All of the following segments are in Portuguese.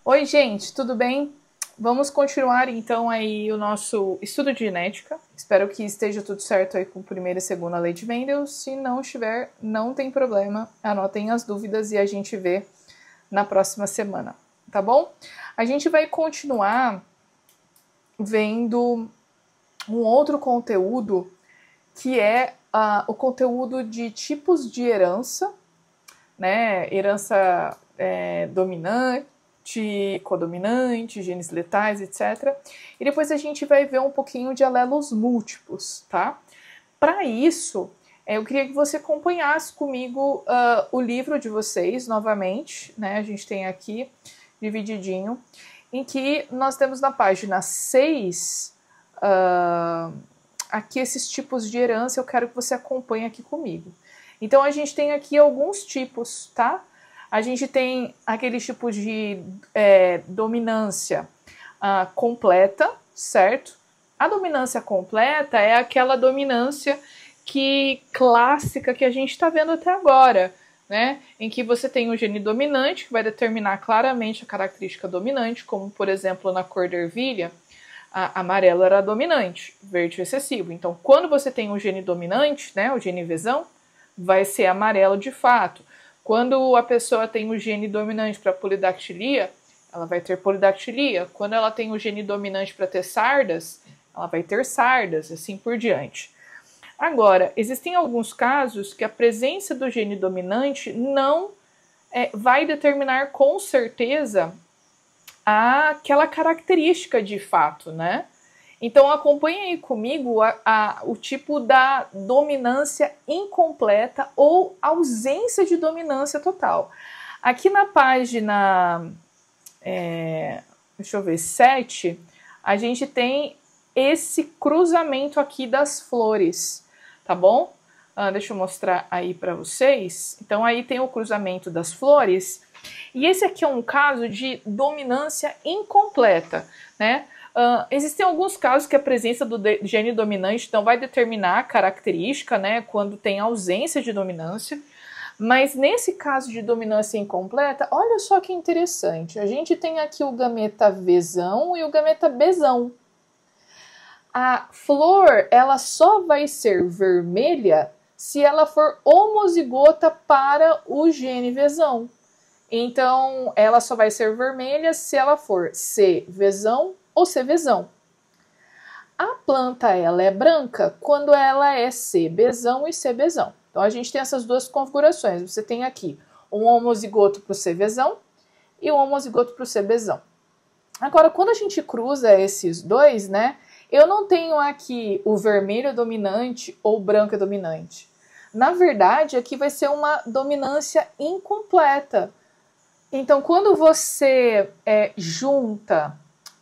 Oi, gente, tudo bem? Vamos continuar então aí o nosso estudo de genética. Espero que esteja tudo certo aí com a primeira e segunda lei de Mendel. Se não estiver, não tem problema. Anotem as dúvidas e a gente vê na próxima semana, tá bom? A gente vai continuar vendo um outro conteúdo que é o conteúdo de tipos de herança, né? Herança dominante, codominante, genes letais, etc. E depois a gente vai ver um pouquinho de alelos múltiplos, tá? Para isso, eu queria que você acompanhasse comigo o livro de vocês novamente, né? A gente tem aqui divididinho, em que nós temos na página 6 aqui esses tipos de herança. Eu quero que você acompanhe aqui comigo. Então a gente tem aqui alguns tipos, tá? A gente tem aqueles tipos de dominância completa, certo? A dominância completa é aquela dominância clássica que a gente está vendo até agora, né? Em que você tem o gene dominante, que vai determinar claramente a característica dominante, como por exemplo na cor da ervilha, a amarelo era dominante, verde excessivo. Então quando você tem o gene dominante, né, o gene Vzão, vai ser amarelo de fato. Quando a pessoa tem o gene dominante para polidactilia, ela vai ter polidactilia. Quando ela tem o gene dominante para ter sardas, ela vai ter sardas, assim por diante. Agora, existem alguns casos que a presença do gene dominante não vai determinar com certeza aquela característica de fato, né? Então acompanhe aí comigo o tipo da dominância incompleta ou ausência de dominância total. Aqui na página, deixa eu ver, 7, a gente tem esse cruzamento aqui das flores, tá bom? Deixa eu mostrar aí para vocês. Então aí tem o cruzamento das flores, e esse aqui é um caso de dominância incompleta, né? Existem alguns casos que a presença do gene dominante não vai determinar a característica, né, quando tem ausência de dominância, mas nesse caso de dominância incompleta, olha só que interessante, a gente tem aqui o gameta Vzão e o gameta Bzão. A flor, ela só vai ser vermelha se ela for homozigota para o gene Vzão. Então, ela só vai ser vermelha se ela for C-Vzão ou C-Vzão. A planta, ela é branca quando ela é C-Bzão e C-Bzão. Então, a gente tem essas duas configurações. Você tem aqui um homozigoto para o C-Vzão e um homozigoto para o C-Bzão. Agora, quando a gente cruza esses dois, né, eu não tenho aqui o vermelho dominante ou o branco dominante. Na verdade, aqui vai ser uma dominância incompleta. Então, quando você junta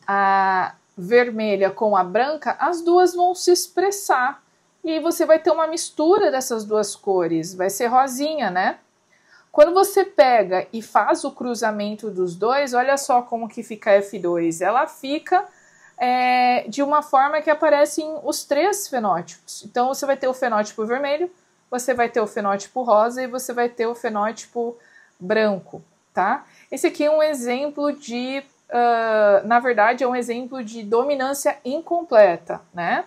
a vermelha com a branca, as duas vão se expressar. E aí você vai ter uma mistura dessas duas cores, vai ser rosinha, né? Quando você pega e faz o cruzamento dos dois, olha só como que fica F2. Ela fica de uma forma que aparecem os três fenótipos. Então, você vai ter o fenótipo vermelho, você vai ter o fenótipo rosa e você vai ter o fenótipo branco. Tá? Esse aqui é um exemplo de, na verdade, é um exemplo de dominância incompleta, né?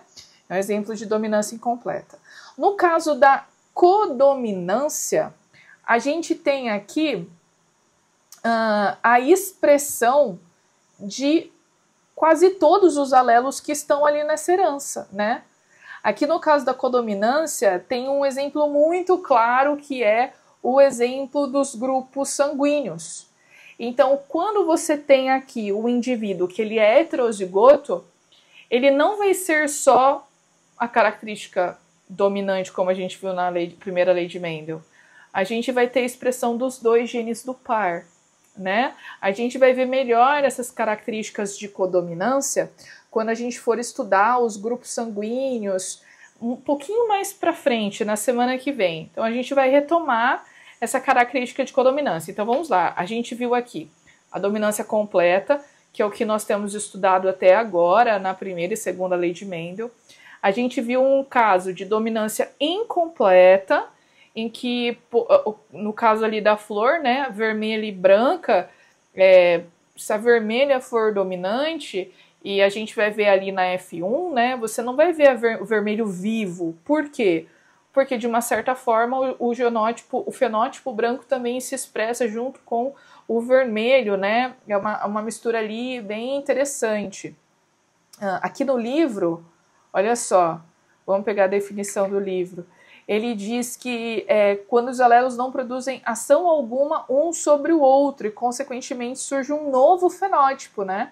É um exemplo de dominância incompleta. No caso da codominância, a gente tem aqui a expressão de quase todos os alelos que estão ali nessa herança, né? Aqui no caso da codominância, tem um exemplo muito claro que é o exemplo dos grupos sanguíneos. Então, quando você tem aqui o indivíduo que ele é heterozigoto, ele não vai ser só a característica dominante, como a gente viu na primeira lei de Mendel. A gente vai ter a expressão dos dois genes do par, né? A gente vai ver melhor essas características de codominância quando a gente for estudar os grupos sanguíneos um pouquinho mais para frente, na semana que vem. Então, a gente vai retomar essa característica de codominância. Então, vamos lá. A gente viu aqui a dominância completa, que é o que nós temos estudado até agora, na primeira e segunda lei de Mendel. A gente viu um caso de dominância incompleta, em que, no caso ali da flor, né, vermelha e branca, se a vermelha for dominante, e a gente vai ver ali na F1, né, você não vai ver o vermelho vivo. Por quê? Porque, de uma certa forma, o fenótipo branco também se expressa junto com o vermelho, né? É uma mistura ali bem interessante. Aqui no livro, olha só, vamos pegar a definição do livro. Ele diz que quando os alelos não produzem ação alguma um sobre o outro e, consequentemente, surge um novo fenótipo, né?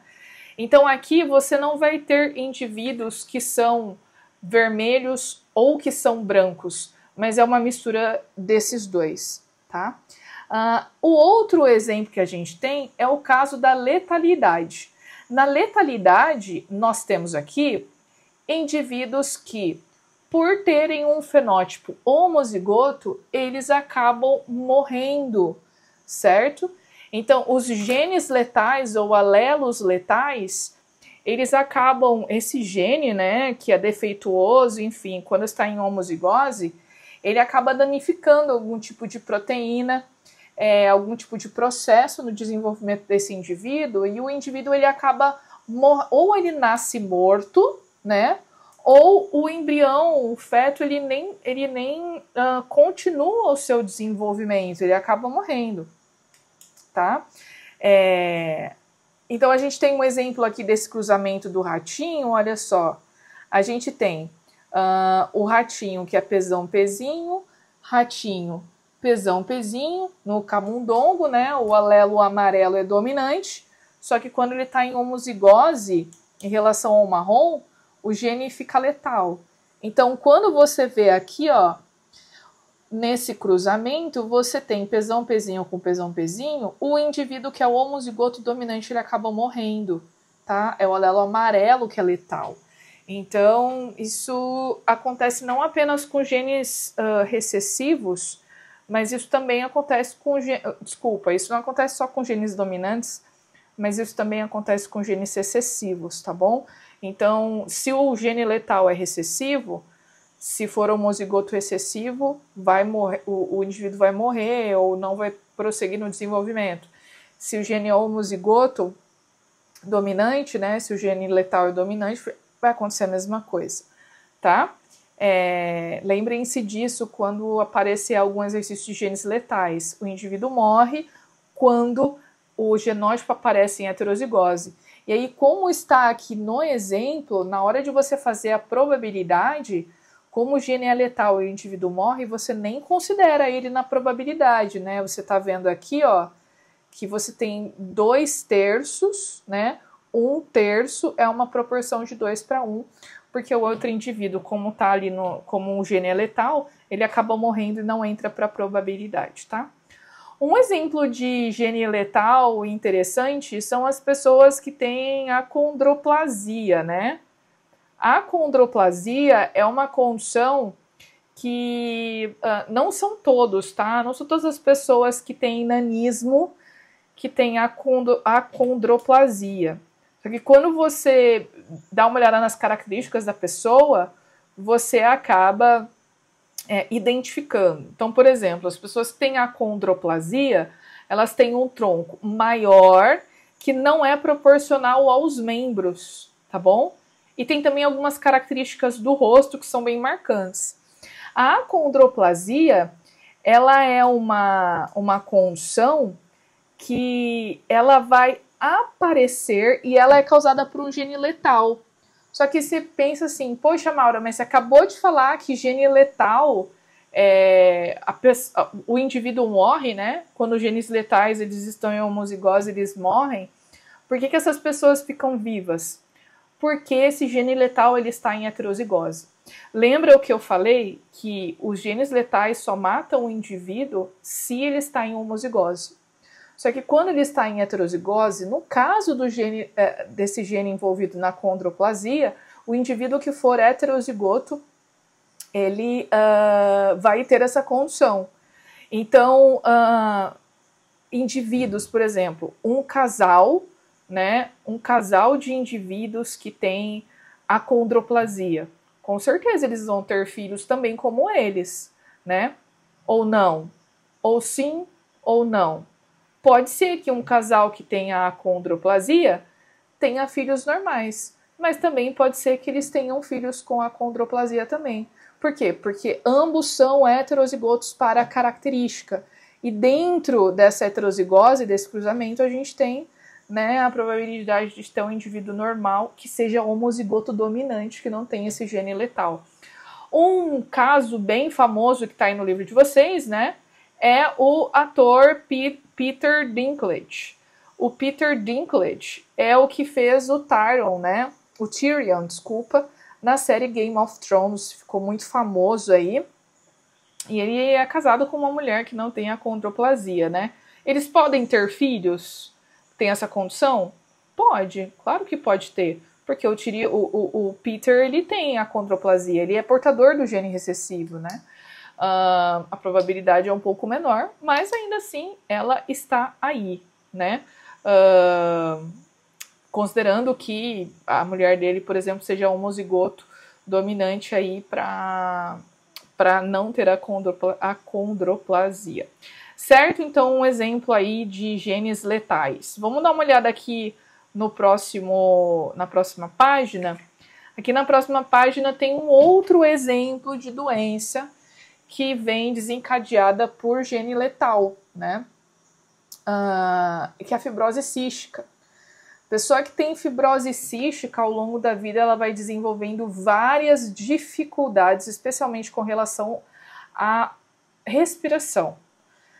Então, aqui você não vai ter indivíduos que são vermelhos ou que são brancos, mas é uma mistura desses dois, tá? O outro exemplo que a gente tem é o caso da letalidade. Na letalidade, nós temos aqui indivíduos que, por terem um fenótipo homozigoto, eles acabam morrendo, certo? Então, os genes letais ou alelos letais, eles acabam, esse gene, né, que é defeituoso, enfim, quando está em homozigose, ele acaba danificando algum tipo de proteína, algum tipo de processo no desenvolvimento desse indivíduo, e o indivíduo ele acaba, ou ele nasce morto, né, ou o embrião, o feto, ele nem continua o seu desenvolvimento, ele acaba morrendo, tá? Então a gente tem um exemplo aqui desse cruzamento do ratinho, olha só, a gente tem o ratinho que é pesão pezinho, ratinho pesão pezinho, no camundongo, né, o alelo amarelo é dominante, só que quando ele está em homozigose, em relação ao marrom, o gene fica letal. Então, quando você vê aqui, ó, nesse cruzamento, você tem pesão pezinho com pesão pezinho, o indivíduo que é o homozigoto dominante, ele acaba morrendo, tá? É o alelo amarelo que é letal. Então, isso acontece não apenas com genes recessivos, mas isso também acontece com... isso não acontece só com genes dominantes, mas isso também acontece com genes recessivos, tá bom? Então, se o gene letal é recessivo, se for homozigoto recessivo, vai morrer, o indivíduo vai morrer ou não vai prosseguir no desenvolvimento. Se o gene é homozigoto dominante, né, se o gene letal é dominante, vai acontecer a mesma coisa, tá? Lembrem-se disso quando aparecer algum exercício de genes letais. O indivíduo morre quando o genótipo aparece em heterozigose. E aí, como está aqui no exemplo, na hora de você fazer a probabilidade, como o gene é letal e o indivíduo morre, você nem considera ele na probabilidade, né? Você está vendo aqui, ó, que você tem 2/3, né? 1/3 é uma proporção de 2:1, porque o outro indivíduo, como está ali como o gene é letal, ele acaba morrendo e não entra para a probabilidade, tá? Um exemplo de gene letal interessante são as pessoas que têm acondroplasia, né? A acondroplasia é uma condição que não são todos, tá? Não são todas as pessoas que têm nanismo que têm acondroplasia. Só que quando você dá uma olhada nas características da pessoa, você acaba identificando. Então, por exemplo, as pessoas que têm acondroplasia, elas têm um tronco maior que não é proporcional aos membros, tá bom? E tem também algumas características do rosto que são bem marcantes. A acondroplasia, ela é uma condição que ela vai aparecer e ela é causada por um gene letal. Só que você pensa assim, poxa, Maura, mas você acabou de falar que gene letal, o indivíduo morre, né? Quando os genes letais eles estão em homozigose, eles morrem. Por que essas pessoas ficam vivas? Porque esse gene letal ele está em heterozigose. Lembra o que eu falei? Que os genes letais só matam o indivíduo se ele está em homozigose. Só que quando ele está em heterozigose, no caso do gene, desse gene envolvido na acondroplasia, o indivíduo que for heterozigoto, ele vai ter essa condição. Então, indivíduos, por exemplo, um casal, né, um casal de indivíduos que tem acondroplasia, com certeza eles vão ter filhos também como eles, né? Ou não, ou sim, ou não. Pode ser que um casal que tenha acondroplasia tenha filhos normais, mas também pode ser que eles tenham filhos com acondroplasia também. Por quê? Porque ambos são heterozigotos para a característica. E dentro dessa heterozigose, desse cruzamento, a gente tem, né, a probabilidade de ter um indivíduo normal que seja homozigoto dominante, que não tem esse gene letal. Um caso bem famoso que está aí no livro de vocês, né, é o ator Peter Dinklage. O Peter Dinklage é o que fez o Tyrion, né, o Tyrion, desculpa, na série Game of Thrones, ficou muito famoso aí. E ele é casado com uma mulher que não tem acondroplasia, né? Eles podem ter filhos? Tem essa condição? Pode, claro que pode ter. Porque o Peter, ele tem acondroplasia, ele é portador do gene recessivo, né? A probabilidade é um pouco menor, mas ainda assim ela está aí, né? Considerando que a mulher dele, por exemplo, seja homozigoto dominante aí para não ter acondroplasia. Certo? Então, um exemplo aí de genes letais. Vamos dar uma olhada aqui na próxima página. Aqui na próxima página tem um outro exemplo de doença que vem desencadeada por gene letal, né? Que é a fibrose cística. Pessoa que tem fibrose cística, ao longo da vida, ela vai desenvolvendo várias dificuldades, especialmente com relação à respiração.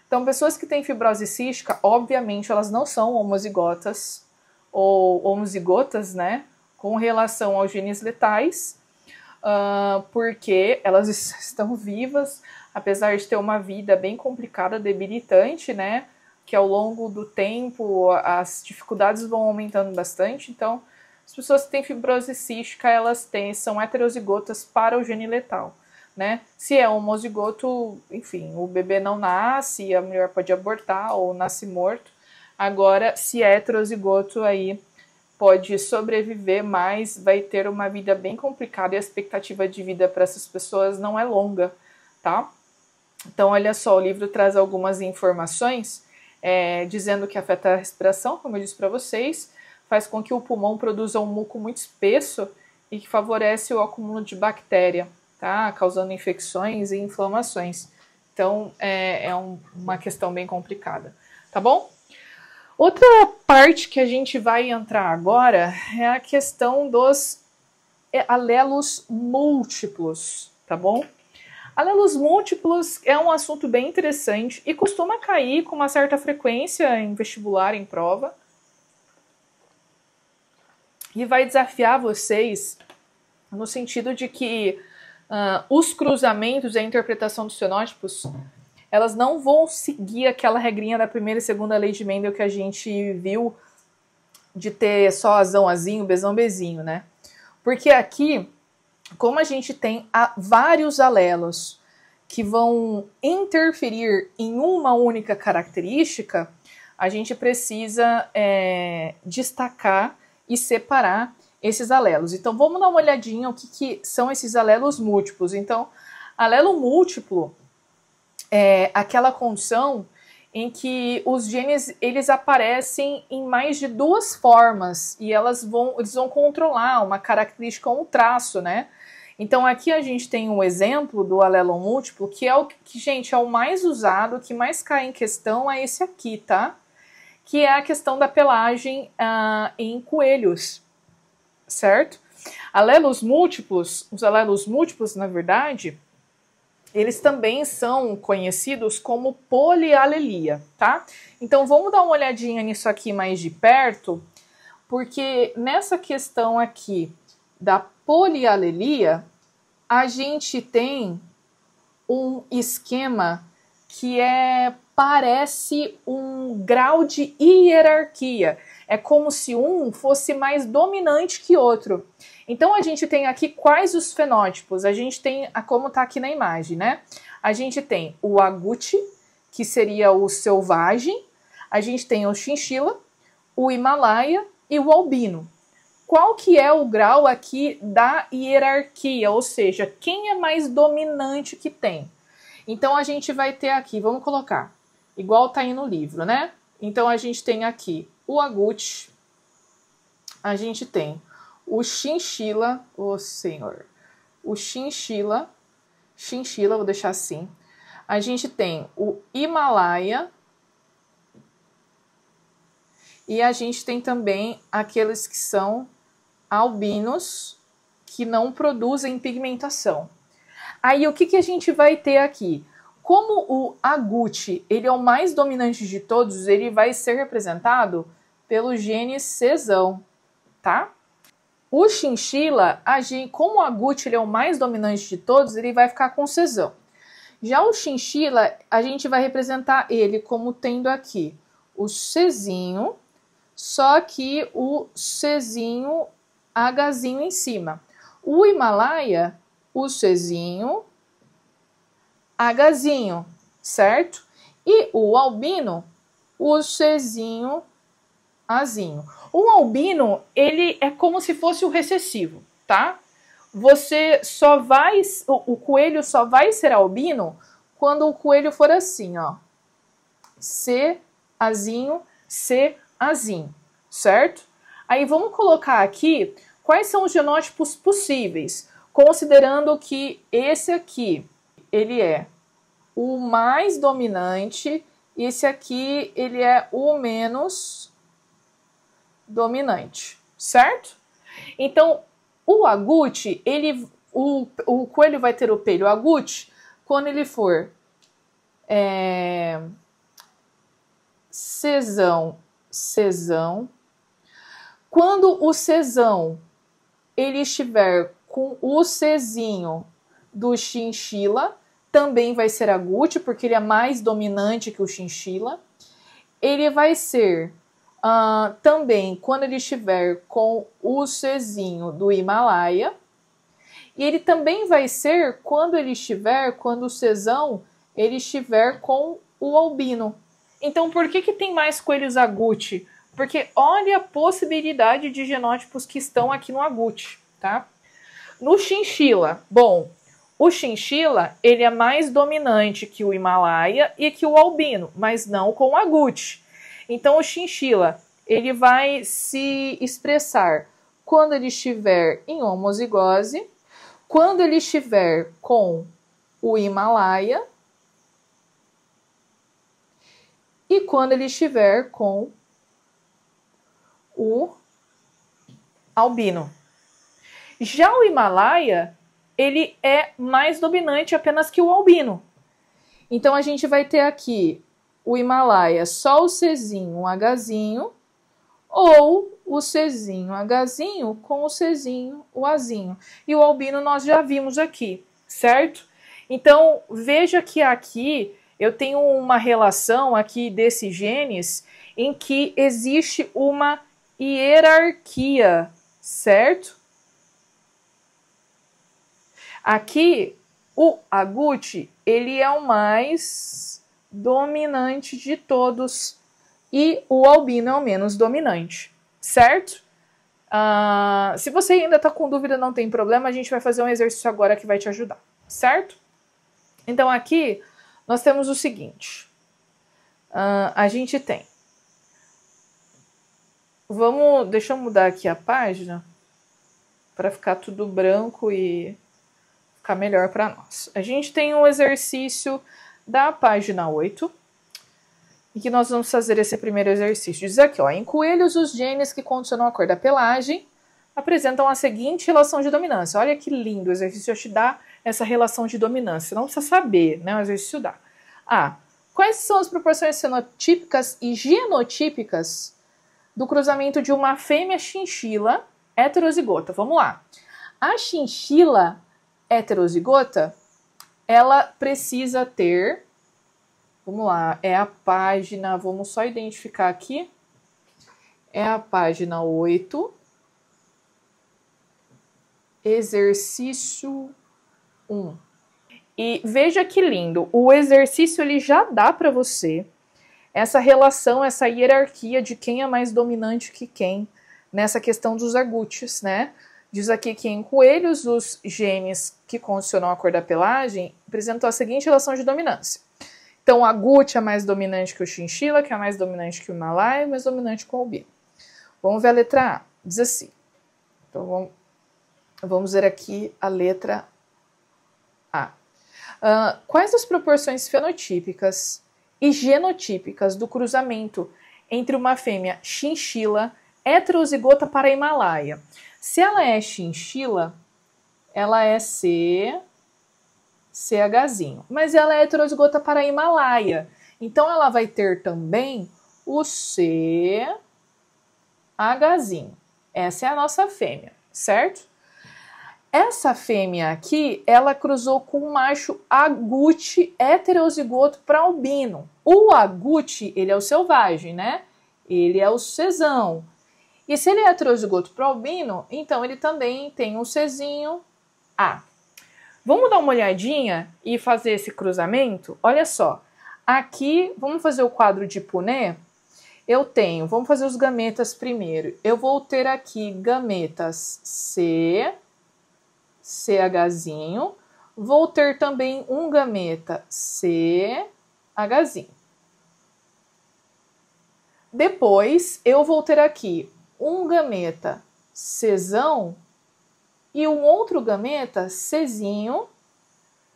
Então, pessoas que têm fibrose cística, obviamente, elas não são homozigotas, ou homozigotas, né, com relação aos genes letais, porque elas estão vivas, apesar de ter uma vida bem complicada, debilitante, né, que ao longo do tempo as dificuldades vão aumentando bastante. Então, as pessoas que têm fibrose cística, elas são heterozigotas para o gene letal, né? Se é homozigoto, enfim, o bebê não nasce, a mulher pode abortar ou nasce morto. Agora, se é heterozigoto, aí pode sobreviver, mas vai ter uma vida bem complicada e a expectativa de vida para essas pessoas não é longa, tá? Então, olha só, o livro traz algumas informações dizendo que afeta a respiração, como eu disse para vocês, faz com que o pulmão produza um muco muito espesso e que favorece o acúmulo de bactéria, tá? Causando infecções e inflamações. Então, uma questão bem complicada, tá bom? Outra parte que a gente vai entrar agora é a questão dos alelos múltiplos, tá bom? Alelos múltiplos é um assunto bem interessante e costuma cair com uma certa frequência em vestibular, em prova. E vai desafiar vocês no sentido de que os cruzamentos e a interpretação dos fenótipos, elas não vão seguir aquela regrinha da primeira e segunda lei de Mendel que a gente viu de ter só azão, azinho, bezão, bezinho, né? Porque aqui, como a gente tem vários alelos que vão interferir em uma única característica, a gente precisa destacar e separar esses alelos. Então, vamos dar uma olhadinha o que são esses alelos múltiplos. Então, alelo múltiplo é aquela condição em que os genes eles aparecem em mais de duas formas e eles vão controlar uma característica ou um traço, né? Então aqui a gente tem um exemplo do alelo múltiplo, que é o que, gente, é o mais usado, o que mais cai em questão é esse aqui, tá? Que é a questão da pelagem em coelhos, certo? Alelos múltiplos, os alelos múltiplos, na verdade, eles também são conhecidos como polialelia, tá? Então vamos dar uma olhadinha nisso aqui mais de perto, porque nessa questão aqui da polialelia, a gente tem um esquema que parece um grau de hierarquia. É como se um fosse mais dominante que outro. Então a gente tem aqui quais os fenótipos? A gente tem, como está aqui na imagem, né? A gente tem o agouti, que seria o selvagem. A gente tem o chinchila, o himalaia e o albino. Qual que é o grau aqui da hierarquia? Ou seja, quem é mais dominante que tem? Então a gente vai ter aqui, vamos colocar, igual tá aí no livro, né? Então, a gente tem aqui o agute, a gente tem o chinchila, ô senhor, o chinchila, vou deixar assim. A gente tem o Himalaia e a gente tem também aqueles que são albinos, que não produzem pigmentação. Aí, o que a gente vai ter aqui? Como o agute, ele é o mais dominante de todos, ele vai ser representado pelo gene Czão, tá? O chinchila, como o agute ele é o mais dominante de todos, ele vai ficar com Czão. Já o chinchila, a gente vai representar ele como tendo aqui o Czinho, só que o Czinho Hzinho em cima. O Himalaia, o Czinho Hzinho, certo? E o albino, o Czinho Azinho. O albino, ele é como se fosse o recessivo, tá? Você só vai, o coelho só vai ser albino quando o coelho for assim, ó. C, Azinho, C, Azinho, certo? Aí vamos colocar aqui quais são os genótipos possíveis, considerando que esse aqui, ele é o mais dominante e esse aqui, ele é o menos dominante, certo? Então, o agute, o coelho vai ter o pêlio agute quando ele for Czão. Quando o Czão ele estiver com o Czinho do chinchila, também vai ser agute, porque ele é mais dominante que o chinchila. Ele vai ser também quando ele estiver com o Czinho do Himalaia. E ele também vai ser quando o Czão ele estiver com o albino. Então, por que tem mais coelhos agute? Porque olha a possibilidade de genótipos que estão aqui no agute, tá? No chinchila, bom, o chinchila, ele é mais dominante que o Himalaia e que o albino, mas não com o agute. Então, o chinchila, ele vai se expressar quando ele estiver em homozigose, quando ele estiver com o Himalaia e quando ele estiver com o albino. Já o Himalaia, ele é mais dominante apenas que o albino. Então, a gente vai ter aqui o Himalaia só o Czinho, o Hzinho, ou o Czinho, Hzinho com o Czinho, o Azinho. E o albino nós já vimos aqui, certo? Então, veja que aqui eu tenho uma relação aqui desses genes em que existe uma hierarquia, certo? Aqui, o agute, ele é o mais dominante de todos e o albino é o menos dominante, certo? Se você ainda está com dúvida, não tem problema, a gente vai fazer um exercício agora que vai te ajudar, certo? Então, aqui, nós temos o seguinte. A gente tem... Deixa eu mudar aqui a página para ficar tudo branco e ficar melhor para nós. A gente tem um exercício da página 8, em que nós vamos fazer esse primeiro exercício. Diz aqui, ó, em coelhos, os genes que condicionam a cor da pelagem apresentam a seguinte relação de dominância. Olha que lindo, o exercício te dá essa relação de dominância. Não precisa saber, né? O exercício dá. Quais são as proporções fenotípicas e genotípicas do cruzamento de uma fêmea chinchila heterozigota? Vamos lá. A chinchila heterozigota, ela precisa ter... Vamos lá, é a página... Vamos só identificar aqui. É a página 8. Exercício 1. E veja que lindo. O exercício ele já dá para você essa relação, essa hierarquia de quem é mais dominante que quem nessa questão dos agutes, né? Diz aqui que em coelhos os genes que condicionam a cor da pelagem apresentam a seguinte relação de dominância. Então, a Guti é mais dominante que o Chinchilla, que é mais dominante que o Himalaia, mais dominante que o albino. Vamos ver a letra A. Diz assim. Então, vamos ver aqui a letra A. Quais as proporções fenotípicas e genotípicas do cruzamento entre uma fêmea chinchila heterozigota para Himalaia? Se ela é chinchila, ela é CHzinho, mas ela é heterozigota para Himalaia. Então, ela vai ter também o CHzinho. Essa é a nossa fêmea, certo? Essa fêmea aqui, ela cruzou com um macho agouti heterozigoto para albino. O agouti, ele é o selvagem, né? Ele é o Czão. E se ele é heterozigoto para albino, então ele também tem um Czinho A. Vamos dar uma olhadinha e fazer esse cruzamento? Olha só. Aqui, vamos fazer o quadro de Punnett. Eu tenho, vamos fazer os gametas primeiro. Eu vou ter aqui gametas CHzinho. Vou ter também um gameta CHzinho. Depois, eu vou ter aqui um gameta Czão e um outro gameta Czinho.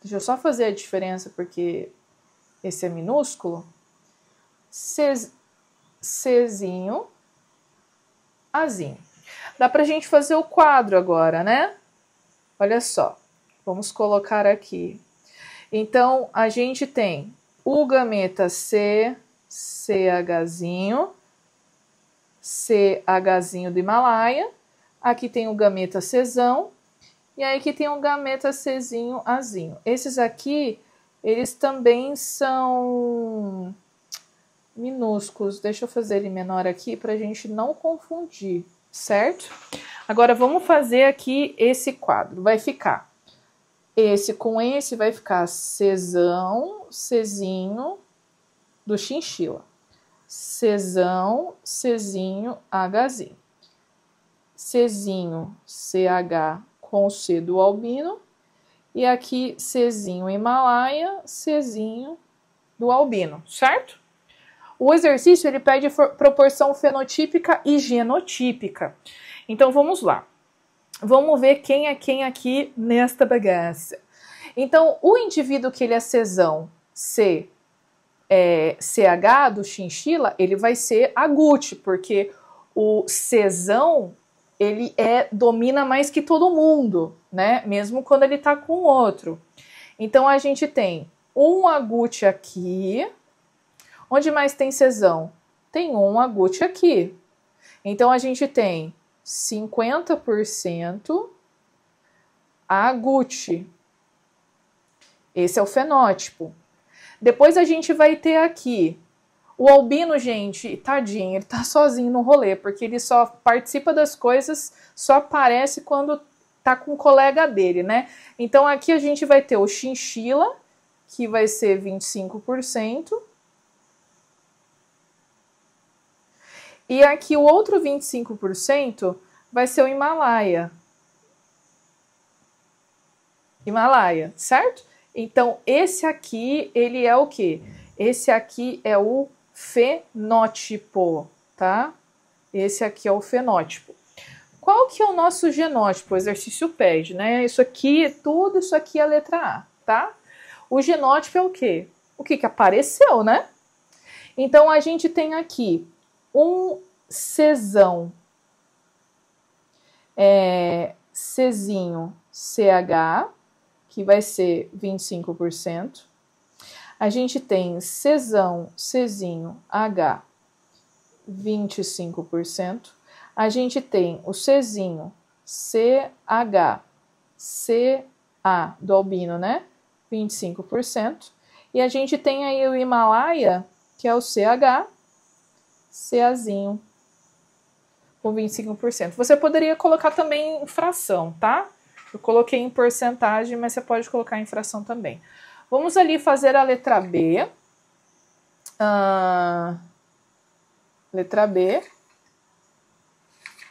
Deixa eu só fazer a diferença porque esse é minúsculo. Czinho, Azinho. Dá pra gente fazer o quadro agora, né? Olha só. Vamos colocar aqui. Então, a gente tem o gameta CHzinho, CHzinho do Himalaia. Aqui tem o gameta Czão. E aí aqui tem o gameta Czinho, Azinho. Esses aqui, eles também são minúsculos. Deixa eu fazer ele menor aqui para a gente não confundir, certo? Agora vamos fazer aqui esse quadro. Vai ficar esse com esse, vai ficar Czão, Czinho do chinchila. Czão, Czinho, Hzinho. Czinho, CH com o C do albino. E aqui Czinho Himalaia, Czinho do albino, certo? O exercício ele pede proporção fenotípica e genotípica. Então vamos lá. Vamos ver quem é quem aqui nesta bagaça. Então o indivíduo que ele é Czão, CH do chinchila, ele vai ser agouti, porque o Czão ele domina mais que todo mundo, né? Mesmo quando ele tá com outro. Então a gente tem um agouti aqui. Onde mais tem Czão? Tem um agouti aqui. Então, a gente tem 50% agouti. Esse é o fenótipo. Depois, a gente vai ter aqui o albino, gente, tadinho, ele tá sozinho no rolê, porque ele só participa das coisas, só aparece quando tá com o colega dele, né? Então, aqui a gente vai ter o chinchila, que vai ser 25%. E aqui o outro 25% vai ser o Himalaia. Himalaia, certo? Então, esse aqui, ele é o quê? Esse aqui é o fenótipo, tá? Esse aqui é o fenótipo. Qual que é o nosso genótipo? O exercício pede, né? Isso aqui, tudo isso aqui é a letra A, tá? O genótipo é o quê? O que apareceu, né? Então, a gente tem aqui um Czão, Czinho, CH, que vai ser 25%. A gente tem Czão, Czinho, H, 25%. A gente tem o Czinho, CH, CA do albino, né? 25%. E a gente tem aí o Himalaia, que é o CH, CAzinho, com 25%. Você poderia colocar também em fração, tá? Eu coloquei em porcentagem, mas você pode colocar em fração também. Vamos ali fazer a letra B. Letra B.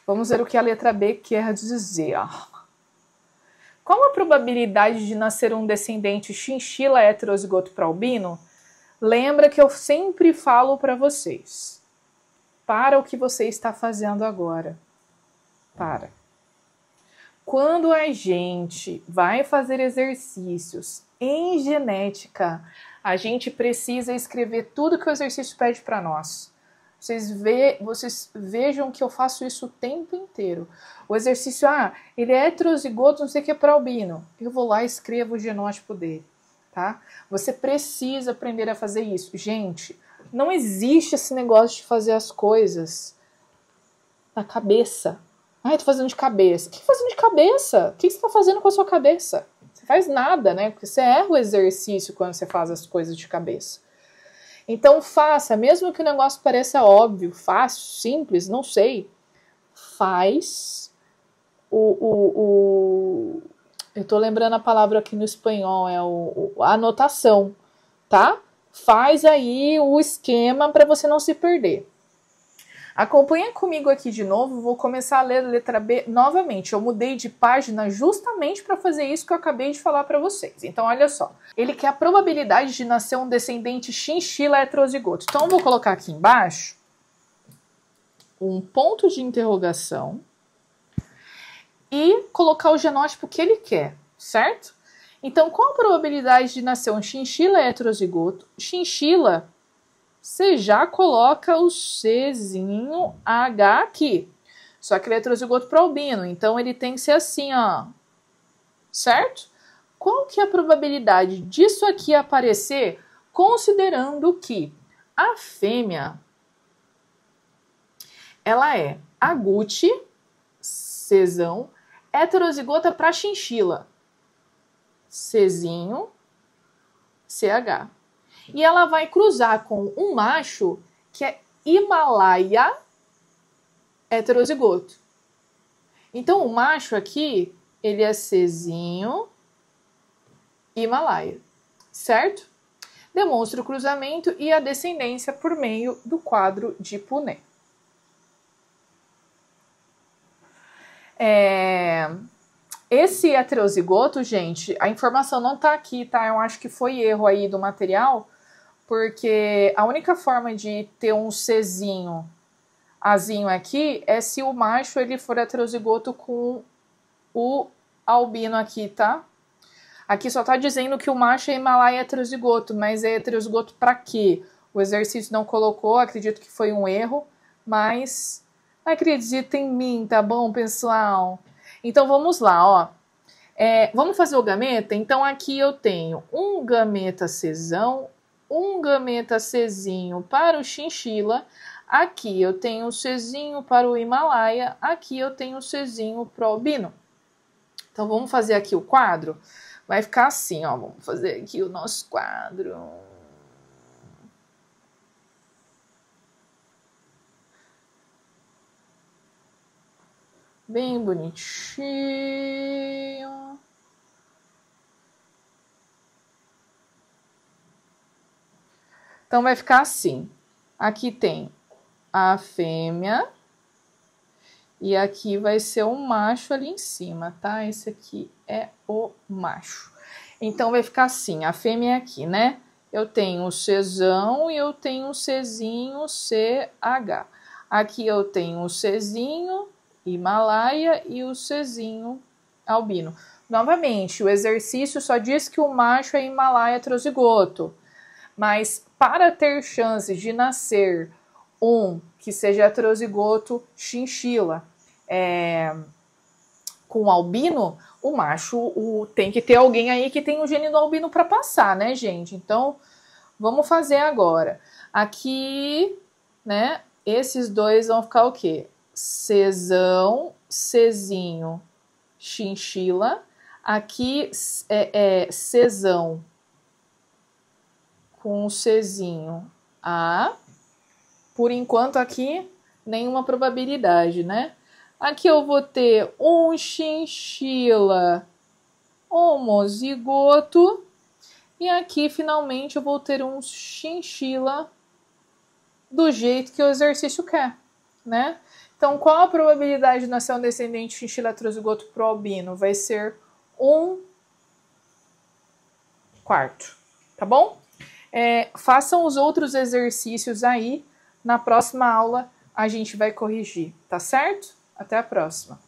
Vamos ver o que a letra B quer dizer. Qual a probabilidade de nascer um descendente chinchila heterozigoto para albino? Lembra que eu sempre falo para vocês. Para o que você está fazendo agora. Para. Quando a gente vai fazer exercícios em genética, a gente precisa escrever tudo que o exercício pede para nós. Vocês vejam que eu faço isso o tempo inteiro. O exercício, ele é heterozigoto, não sei o que é para albino. Eu vou lá e escrevo o genótipo dele, tá? Você precisa aprender a fazer isso. Gente, não existe esse negócio de fazer as coisas na cabeça. Tô fazendo de cabeça. O que fazendo de cabeça? O que você tá fazendo com a sua cabeça? Você faz nada, né? Porque você erra o exercício quando você faz as coisas de cabeça. Então faça, mesmo que o negócio pareça óbvio, fácil, simples, não sei. Faz eu tô lembrando a palavra aqui no espanhol, é a anotação, tá? Faz aí o esquema para você não se perder. Acompanha comigo aqui de novo, vou começar a ler a letra B novamente. Eu mudei de página justamente para fazer isso que eu acabei de falar para vocês. Então, olha só. Ele quer a probabilidade de nascer um descendente chinchila heterozigoto. Então, eu vou colocar aqui embaixo um ponto de interrogação e colocar o genótipo que ele quer, certo? Então, qual a probabilidade de nascer um chinchila heterozigoto? Chinchila, você já coloca o Czinho H aqui. Só que ele é heterozigoto para albino, então ele tem que ser assim, ó. Certo? Qual que é a probabilidade disso aqui aparecer, considerando que a fêmea, ela é agute, Czão, heterozigota para chinchila, Czinho, CH. E ela vai cruzar com um macho que é Himalaia heterozigoto. Então, o macho aqui, ele é Czinho Himalaia, certo? Demonstra o cruzamento e a descendência por meio do quadro de Punnett. Esse heterozigoto, gente, a informação não tá aqui, tá? Eu acho que foi erro aí do material, porque a única forma de ter um Czinho Azinho aqui é se o macho ele for heterozigoto com o albino aqui, tá? Aqui só tá dizendo que o macho é Himalaia heterozigoto, mas é heterozigoto para quê? O exercício não colocou, acredito que foi um erro, mas acredita em mim, tá bom, pessoal? Então vamos lá, ó. Vamos fazer o gameta? Então aqui eu tenho um gameta Czão, um gameta Czinho para o chinchila, aqui eu tenho o Czinho para o Himalaia, aqui eu tenho o Czinho para o albino. Então vamos fazer aqui o quadro? Vai ficar assim, ó, vamos fazer aqui o nosso quadro. Bem bonitinho. Então vai ficar assim. Aqui tem a fêmea e aqui vai ser o macho ali em cima, tá? Esse aqui é o macho. Então vai ficar assim, a fêmea é aqui, né? Eu tenho o Czão e eu tenho o Czinho CH. Aqui eu tenho o Czinho Himalaia e o Czinho albino. Novamente, o exercício só diz que o macho é Himalaia heterozigoto. Mas para ter chances de nascer um que seja heterozigoto chinchila com albino, o macho tem que ter alguém aí que tem o gene do albino para passar, né, gente? Então, vamos fazer agora. Aqui, né, esses dois vão ficar o quê? Czão, Czinho, chinchila. Aqui Czão com o Czinho A. Por enquanto aqui, nenhuma probabilidade, né? Aqui eu vou ter um chinchila homozigoto. E aqui, finalmente, eu vou ter um chinchila do jeito que o exercício quer, né? Então, qual a probabilidade de nascer um descendente chinchila heterozigoto pro albino? Vai ser 1/4, tá bom? Façam os outros exercícios aí. Na próxima aula a gente vai corrigir, tá certo? Até a próxima.